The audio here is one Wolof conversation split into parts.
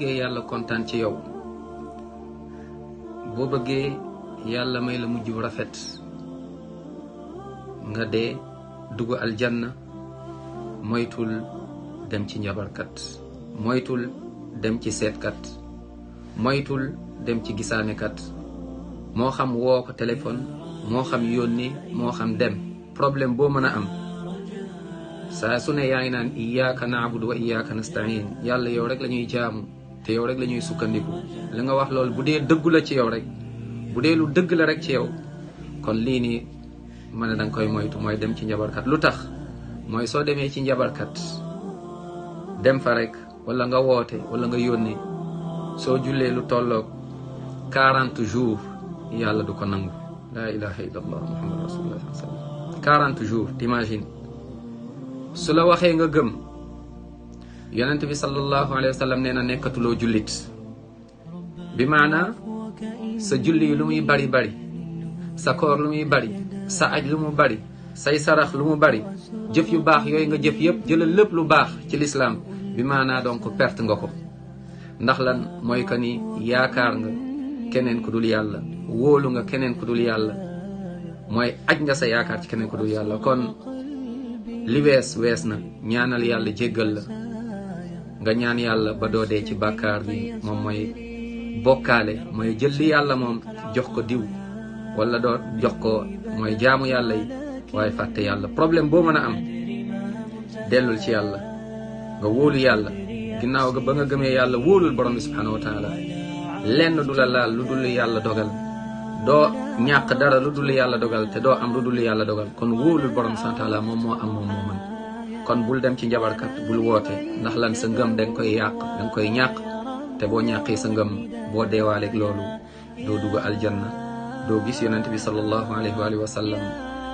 bëggee yàlla kontaan ci yow, boo bëggee yàlla may la mujj bu rafet, nga dee dugg aljanna, moytul dem ci njabarkat, moytul dem ci seetkat, moytul dem ci gisaanekat, moo xam woo ko téléphone, moo xam yónni, moo xam dem. problème boo mën a am saa su ne yaa ngi naan iyyaka na'budu wa iyyaka nasta'in, yàlla yow rek la ñuy jaamu te yow rek la ñuy sukkandiku. li nga wax loolu bu dee dëggu la ci yow rek, bu dee lu dëgg la rek ci yow, kon lii nii ma ne danga koy moytu, mooy dem ci njabarkat. lu tax mooy soo demee ci njabarkat dem fa rek, wala nga woote wala nga yónni, soo jullee lu tolloog 40 jours yàlla du ko nangu. la ilaha illallah muhammad rasulullah sallallahu alayhi wa sallam. 40 jours, t'imagines. su la waxee nga gëm, yonent bi sallallahu alayhi wa sallam nee na nekkatuloo jullit. bi maana sa julli yi lu muy bari bari, sa koor lu muy bari, sa aj lu mu bari, say sarax lu mu bari, jëf yu baax yooyu nga jëf yëpp, jëlal lépp lu baax ci lislaam, bi maana donc perte nga ko. ndax lan mooy que ni yaakaar nga keneen ku dul yàlla, wóolu nga keneen ku dul yàlla, mooy aj nga sa yaakaar ci keneen ku dul yàlla. kon li wees na, ñaanal yàlla jéggal la, nga ñaan yàlla ba doo dee ci bàkkaar bi. moom mooy bokkaale, mooy jël li yàlla moom jox ko diw, wala doo jox ko, mooy jaamu yàlla yi waaye fàtte yàlla. problème boo mën a am, dellul ci yàlla, nga wóolu yàlla. ginnaaw ga ba nga gëmee yàlla, wóolul borom bi subhanahu wa taala. lenn du la laal lu dul yàlla dogal, doo ñàkk dara lu dul yàlla dogal, te doo am lu dul yàlla dogal. kon wóolul borom subhanahu wa taala, moom moo am, moom moo mën. kon bul dem ci njabarkat, bul woote, ndax lan sa ngëm danga koy yàq, danga koy ñàq. te boo ñàqee sa ngëm, boo deewaaleeg loolu, doo dugg aljanna, doo gis yonent bi sallallahu alayhi wa alihi wa sallam,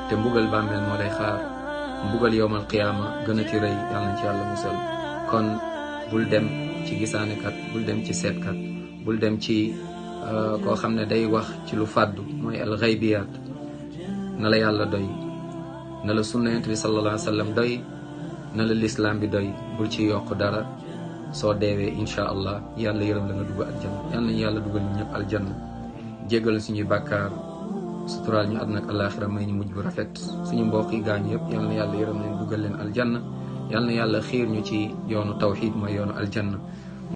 te mbugal bàmmeel moo lay xaar. mbugal yowmal qiyaama gën a ci rëy, yàlla na ci yàlla musal. kon bul dem ci gisaanekat, bul dem ci seetkat, bul dem ci koo xam ne day wax ci lu fàddu, mooy al ghaybiyaat. na la yàlla doy, na la sunna yonent bi sallallahu alayhi wa sallam doy, na la lislaam bi doy, bul ci yokk dara. soo deewee incha allah yàlla yërëm la nga dugg aljanna. yàlla nañu yàlla dugal ñu ñëpp aljanna, jéggal suñuy bàkkaar, suturaal ñu àdduna ak alaaxira, may ñu mujj bu rafet. suñu mbokk yi gaañu yëpp yàlla na yàlla yërëm leen, dugal leen aljanna. yàlla na yàlla xiir ñu ci yoonu tawxiid, mooy yoonu aljanna.